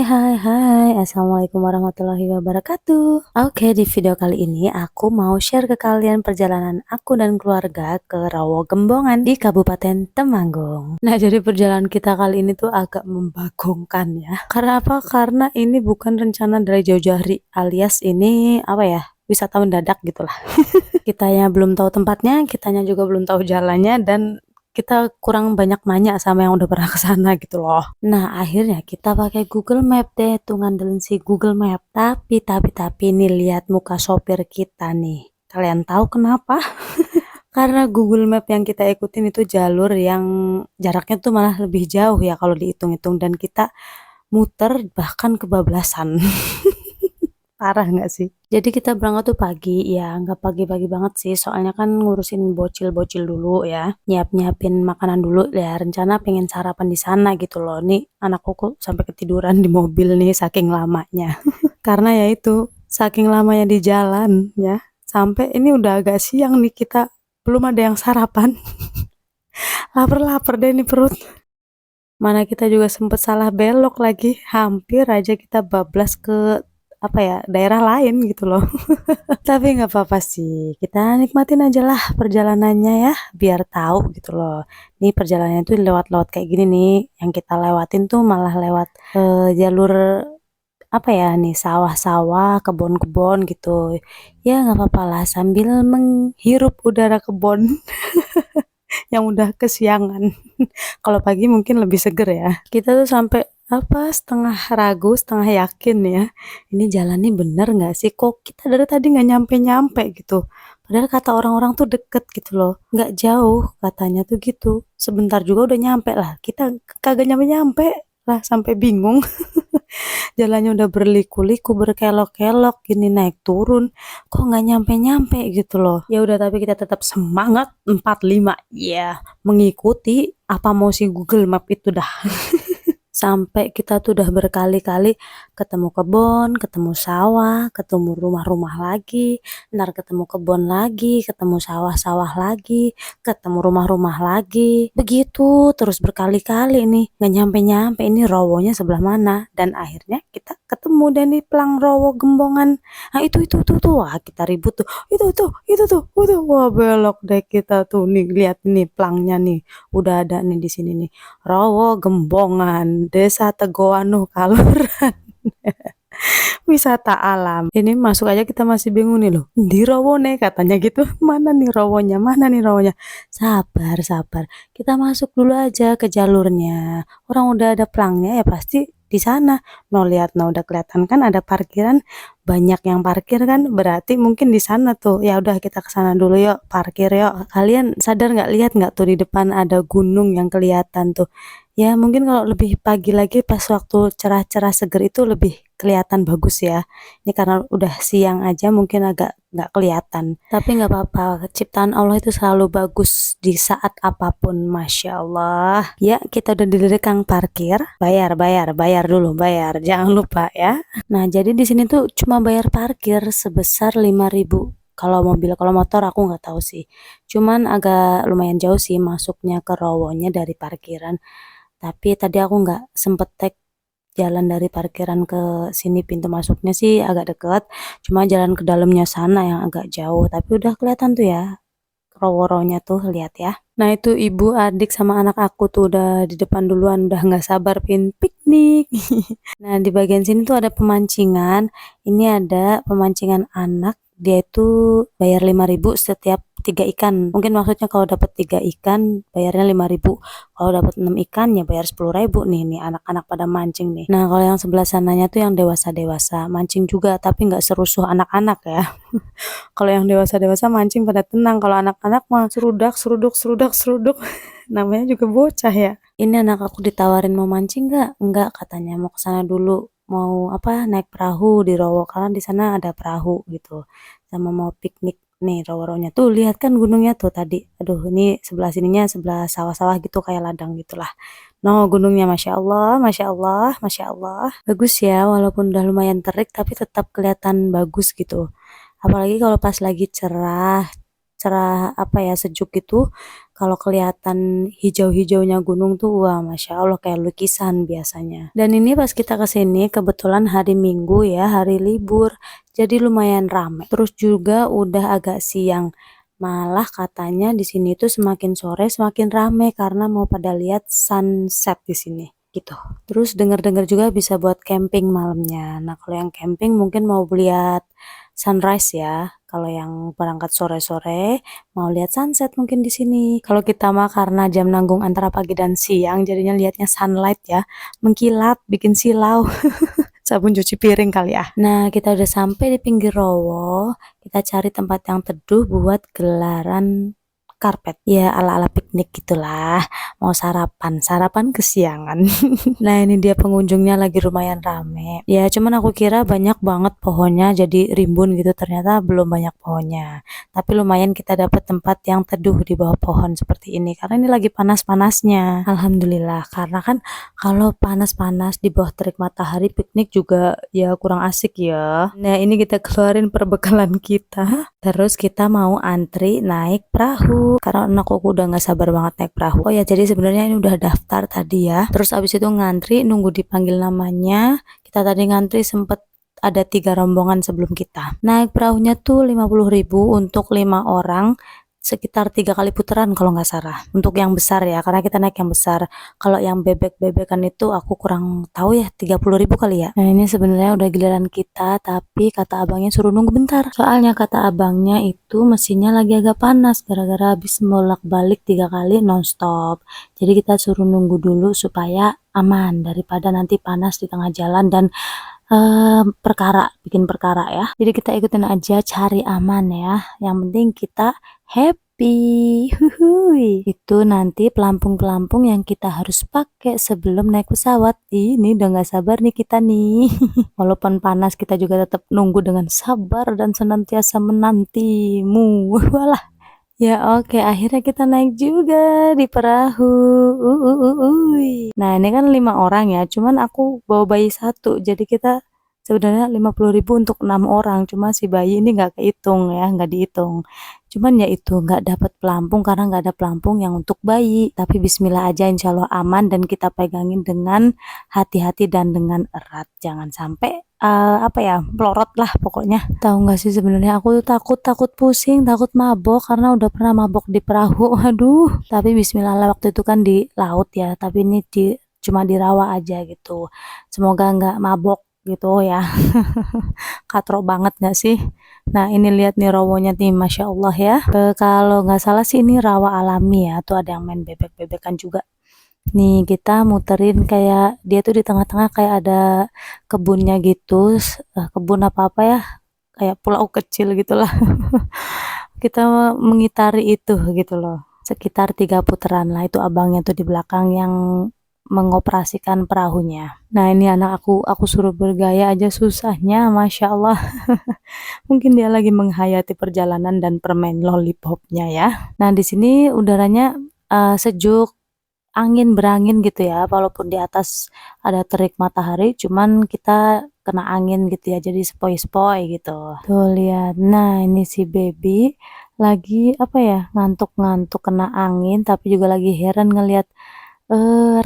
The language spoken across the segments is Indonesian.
Hai, Assalamualaikum warahmatullahi wabarakatuh. Oke, di video kali ini aku mau share ke kalian perjalanan aku dan keluarga ke Rawo Gembongan di Kabupaten Temanggung. Nah, jadi perjalanan kita kali ini tuh agak membagongkan ya. Karena apa? Karena ini bukan rencana dari jauh-jauh hari, alias ini apa ya? Wisata mendadak gitulah. Kitanya belum tahu tempatnya, kitanya juga belum tahu jalannya, dan kita kurang banyak nanya sama yang udah pernah ke sana gitu loh. Nah, akhirnya kita pakai Google Map deh, tuh ngandelin si Google Map. Tapi nih lihat muka sopir kita nih. Kalian tahu kenapa? Karena Google Map yang kita ikutin itu jalur yang jaraknya tuh malah lebih jauh ya kalau dihitung-hitung, dan kita muter bahkan kebablasan. Parah nggak sih? Jadi kita berangkat tuh pagi, ya nggak pagi-pagi banget sih, soalnya kan ngurusin bocil-bocil dulu ya, nyiapin makanan dulu ya, rencana pengen sarapan di sana gitu loh. Nih anakku kok sampai ketiduran di mobil nih saking lamanya. Karena ya itu, saking lamanya di jalan ya, sampai ini udah agak siang nih kita belum ada yang sarapan. Laper-laper deh nih perut. Mana kita juga sempet salah belok lagi, hampir aja kita bablas ke apa ya, daerah lain gitu loh. Tapi nggak apa-apa sih, kita nikmatin aja lah perjalanannya ya, biar tahu gitu loh. Nih perjalanannya tuh lewat-lewat kayak gini nih, yang kita lewatin tuh malah lewat jalur apa ya nih, sawah-sawah, kebun-kebun gitu. Ya nggak apa-apa lah, sambil menghirup udara kebun yang udah kesiangan. Kalau pagi mungkin lebih seger ya. Kita tuh sampai apa, setengah ragu, setengah yakin ya. Ini jalannya bener nggak sih? Kok kita dari tadi nggak nyampe-nyampe gitu. Padahal kata orang-orang tuh deket gitu loh. Nggak jauh katanya tuh gitu. Sebentar juga udah nyampe lah. Kita kagak nyampe-nyampe lah, sampai bingung. Jalannya udah berliku-liku, berkelok-kelok gini, naik turun, kok nggak nyampe-nyampe gitu loh. Ya udah, tapi kita tetap semangat 45 ya, mengikuti apa mau si Google Map itu dah. Sampai kita tuh udah berkali-kali ketemu kebun, ketemu sawah, ketemu rumah-rumah lagi, ntar ketemu kebun lagi, ketemu sawah-sawah lagi, ketemu rumah-rumah lagi. Begitu terus berkali-kali nih, nggak nyampe-nyampe ini Rowonya sebelah mana. Dan akhirnya kita ketemu deh nih Plang Rowo Gembongan. Nah itu tuh, wah kita ribut tuh. Itu tuh, wah belok deh kita tuh nih, lihat nih plangnya nih. Udah ada nih di sini nih. Rawo Gembongan, Desa Tegowanuh Kaluran. Wisata alam. Ini masuk aja kita masih bingung nih loh. Di Rowo nih katanya gitu. Mana nih Rowonya? Mana nih Rowonya? Sabar, sabar. Kita masuk dulu aja ke jalurnya. Orang udah ada pelangnya ya pasti di sana. Mau lihat, nah udah kelihatan kan ada parkiran, banyak yang parkir kan, berarti mungkin di sana tuh. Ya udah kita ke sana dulu yuk, parkir yuk. Kalian sadar nggak, lihat nggak tuh di depan ada gunung yang kelihatan tuh. Ya mungkin kalau lebih pagi lagi pas waktu cerah-cerah seger itu lebih kelihatan bagus ya. Ini karena udah siang aja mungkin agak nggak kelihatan. Tapi nggak apa-apa, ciptaan Allah itu selalu bagus di saat apapun, Masya Allah. Ya kita udah dilirik kang parkir, bayar dulu, bayar. Jangan lupa ya. Nah jadi di sini tuh cuma bayar parkir sebesar 5.000. Kalau mobil, kalau motor aku nggak tahu sih. Cuman agak lumayan jauh sih masuknya ke Rowonya dari parkiran. Tapi tadi aku nggak sempet tag jalan dari parkiran ke sini, pintu masuknya sih agak deket, cuma jalan ke dalamnya sana yang agak jauh. Tapi udah kelihatan tuh ya, rowo-rowonya tuh, lihat ya. Nah itu ibu, adik sama anak aku tuh udah di depan duluan, udah nggak sabar pin piknik. Nah di bagian sini tuh ada pemancingan. Ini ada pemancingan anak, dia itu bayar 5.000 setiap 3 ikan. Mungkin maksudnya kalau dapat 3 ikan bayarnya 5.000. Kalau dapat 6 ikan ya bayar 10.000 nih anak-anak pada mancing nih. Nah kalau yang sebelah sananya tuh yang dewasa-dewasa mancing juga, tapi nggak serusuh anak-anak ya. Kalau yang dewasa-dewasa mancing pada tenang, kalau anak-anak mah serudak, seruduk. Namanya juga bocah ya. Ini anak aku ditawarin mau mancing nggak? Enggak katanya, mau ke sana dulu. Mau apa, naik perahu di Rowo karena di sana ada perahu gitu. Sama mau piknik nih rowo-rowonya. Tuh lihat kan gunungnya tuh tadi. Aduh, ini sebelah sininya sebelah sawah-sawah gitu kayak ladang gitulah. No, gunungnya Masya Allah, Masya Allah, Masya Allah. Bagus ya, walaupun udah lumayan terik tapi tetap kelihatan bagus gitu. Apalagi kalau pas lagi cerah, cerah apa ya, sejuk gitu. Kalau kelihatan hijau-hijaunya gunung tuh wah Masya Allah kayak lukisan biasanya. Dan ini pas kita kesini kebetulan hari Minggu ya, hari libur. Jadi lumayan ramai. Terus juga udah agak siang. Malah katanya di sini tuh semakin sore semakin ramai karena mau pada lihat sunset di sini gitu. Terus dengar-dengar juga bisa buat camping malamnya. Nah, kalau yang camping mungkin mau lihat sunrise ya. Kalau yang berangkat sore-sore mau lihat sunset mungkin di sini. Kalau kita mah karena jam nanggung antara pagi dan siang jadinya lihatnya sunlight ya, mengkilap, bikin silau. Sabun cuci piring kali ya. Nah, kita udah sampai di pinggir rowo. Kita cari tempat yang teduh buat gelaran karpet. Ya, ala-ala piknik gitulah. Mau sarapan kesiangan. Nah, ini dia pengunjungnya lagi lumayan rame. Ya, cuman aku kira banyak banget pohonnya jadi rimbun gitu. Ternyata belum banyak pohonnya. Tapi lumayan kita dapat tempat yang teduh di bawah pohon seperti ini. Karena ini lagi panas-panasnya. Alhamdulillah. Karena kan kalau panas-panas di bawah terik matahari piknik juga ya kurang asik ya. Nah, ini kita keluarin perbekalan kita. Terus kita mau antri naik perahu. Karena anakku udah nggak sabar banget naik perahu. Oh ya, jadi sebenarnya ini udah daftar tadi ya. Terus abis itu ngantri nunggu dipanggil namanya. Kita tadi ngantri sempet ada 3 rombongan sebelum kita. Naik perahunya tuh 50.000 untuk 5 orang. Sekitar 3 kali putaran kalau nggak salah. Untuk yang besar ya, karena kita naik yang besar. Kalau yang bebek-bebekan itu aku kurang tahu ya, 30.000 kali ya. Nah, ini sebenarnya udah giliran kita, tapi kata abangnya suruh nunggu bentar. Soalnya kata abangnya itu mesinnya lagi agak panas gara-gara habis bolak-balik 3 kali nonstop. Jadi kita suruh nunggu dulu supaya aman daripada nanti panas di tengah jalan dan bikin perkara ya. Jadi kita ikutin aja, cari aman ya. Yang penting kita happy. Huhuy. Itu nanti pelampung-pelampung yang kita harus pakai sebelum naik pesawat. Ini udah gak sabar nih kita nih. Walaupun panas kita juga tetap nunggu dengan sabar dan senantiasa menantimu. Walah. Ya oke, akhirnya kita naik juga di perahu. Nah, ini kan 5 orang ya, cuman aku bawa bayi satu, jadi kita sebenarnya 50.000 untuk 6 orang, cuma si bayi ini nggak kehitung ya, nggak dihitung. Cuman ya itu nggak dapat pelampung karena nggak ada pelampung yang untuk bayi. Tapi Bismillah aja, insya Allah aman dan kita pegangin dengan hati-hati dan dengan erat. Jangan sampai apa ya, pelorot lah pokoknya. Tahu nggak sih sebenarnya aku tuh takut pusing, takut mabok karena udah pernah mabok di perahu. Aduh, tapi Bismillah lah, waktu itu kan di laut ya, tapi ini cuma di rawa aja gitu. Semoga nggak mabok gitu ya. Katro banget nggak sih? Nah, ini lihat nih rawonya nih, Masya Allah ya. Kalau nggak salah sih ini rawa alami ya, tuh ada yang main bebek-bebekan juga. Nih kita muterin kayak dia tuh di tengah-tengah kayak ada kebunnya gitu, kebun apa-apa ya, kayak pulau kecil gitulah. Kita mengitari itu gitu loh. Sekitar 3 putaran lah, itu abangnya tuh di belakang yang mengoperasikan perahunya. Nah, ini anak aku suruh bergaya aja susahnya, Masya Allah. Mungkin dia lagi menghayati perjalanan dan permen lollipopnya ya. Nah, di sini udaranya sejuk, berangin gitu ya, walaupun di atas ada terik matahari, cuman kita kena angin gitu ya, jadi sepoi-sepoi gitu. Tuh lihat, nah ini si baby lagi apa ya, ngantuk-ngantuk kena angin, tapi juga lagi heran ngelihat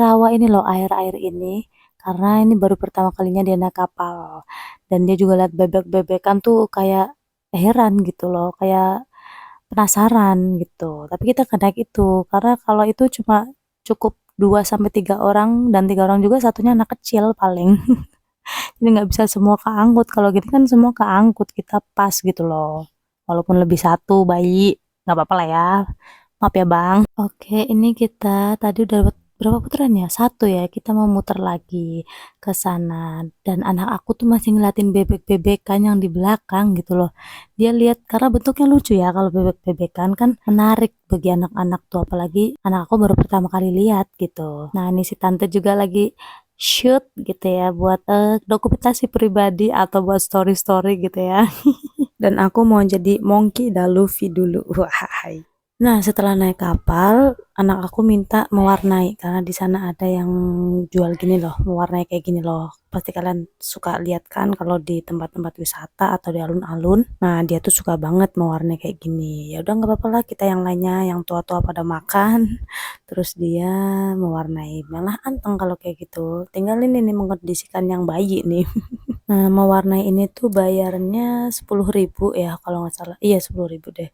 rawa ini loh, air-air ini, karena ini baru pertama kalinya dia naik kapal, dan dia juga lihat bebek-bebekan tuh kayak heran gitu loh, kayak penasaran gitu. Tapi kita nggak naik itu, karena kalau itu cuma cukup 2 sampai 3 orang dan 3 orang juga satunya anak kecil paling. Jadi nggak bisa semua keangkut. Kalau gini kan semua keangkut, kita pas gitu loh. Walaupun lebih satu bayi, nggak apa-apa lah ya. Maaf ya Bang. Oke, ini kita tadi udah dapat berapa putaran ya? 1 ya. Kita mau muter lagi ke sana. Dan anak aku tuh masih ngeliatin bebek-bebekan yang di belakang gitu loh. Dia lihat karena bentuknya lucu ya, kalau bebek-bebekan kan menarik bagi anak-anak tuh, apalagi anak aku baru pertama kali lihat gitu. Nah, ini si tante juga lagi shoot gitu ya buat dokumentasi pribadi atau buat story-story gitu ya. Dan aku mau jadi Monkey dan Luffy dulu. Wah. Nah, setelah naik kapal, anak aku minta mewarnai karena di sana ada yang jual gini loh, mewarnai kayak gini loh. Pasti kalian suka lihat kan kalau di tempat-tempat wisata atau di alun-alun. Nah, dia tuh suka banget mewarnai kayak gini. Ya udah nggak apa-apa lah, kita yang lainnya yang tua-tua pada makan, terus dia mewarnai. Malah anteng kalau kayak gitu. Tinggalin ini mengkondisikan yang bayi nih. Nah, mewarnai ini tuh bayarnya 10.000 ya kalau nggak salah. Iya, 10.000 deh.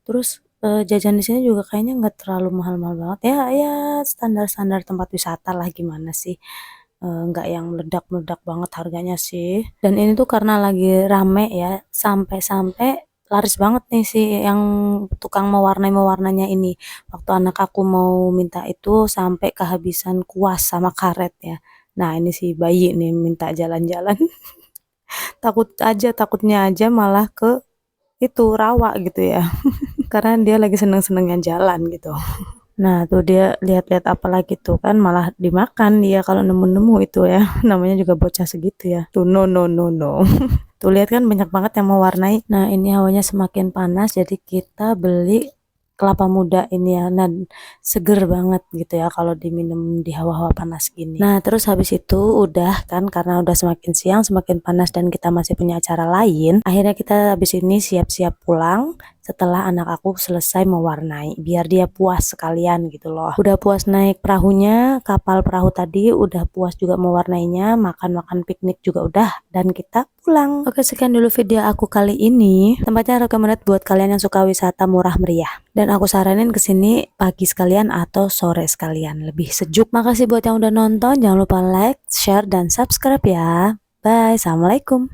Terus, jajan di sini juga kayaknya nggak terlalu mahal-mahal banget, ya ya standar-standar tempat wisata lah, gimana sih, nggak yang meledak-meledak banget harganya sih. Dan ini tuh karena lagi rame ya, sampai-sampai laris banget nih si yang tukang mewarnai-mewarnanya ini. Waktu anak aku mau minta itu sampai kehabisan kuas sama karet ya. Nah, ini si bayi nih minta jalan-jalan, takutnya aja malah ke itu, rawa gitu ya. Karena dia lagi seneng-senengnya jalan gitu. Nah, tuh dia lihat-lihat apalagi tuh kan malah dimakan dia kalau nemu-nemu itu ya. Namanya juga bocah segitu ya. Tuh no no no no. Tuh lihat kan banyak banget yang mewarnai. Nah, ini hawanya semakin panas jadi kita beli kelapa muda ini ya. Nah, seger banget gitu ya kalau diminum di hawa-hawa panas gini. Nah, terus habis itu udah kan karena udah semakin siang, semakin panas dan kita masih punya acara lain. Akhirnya kita habis ini siap-siap pulang setelah anak aku selesai mewarnai biar dia puas sekalian gitu loh. Udah puas naik perahunya, kapal perahu tadi, udah puas juga mewarnainya, makan-makan piknik juga udah, dan kita pulang. Oke, sekian dulu video aku kali ini. Tempatnya recommended buat kalian yang suka wisata murah meriah. Dan aku saranin kesini pagi sekalian atau sore sekalian, lebih sejuk. Makasih buat yang udah nonton, jangan lupa like, share, dan subscribe ya. Bye, assalamualaikum.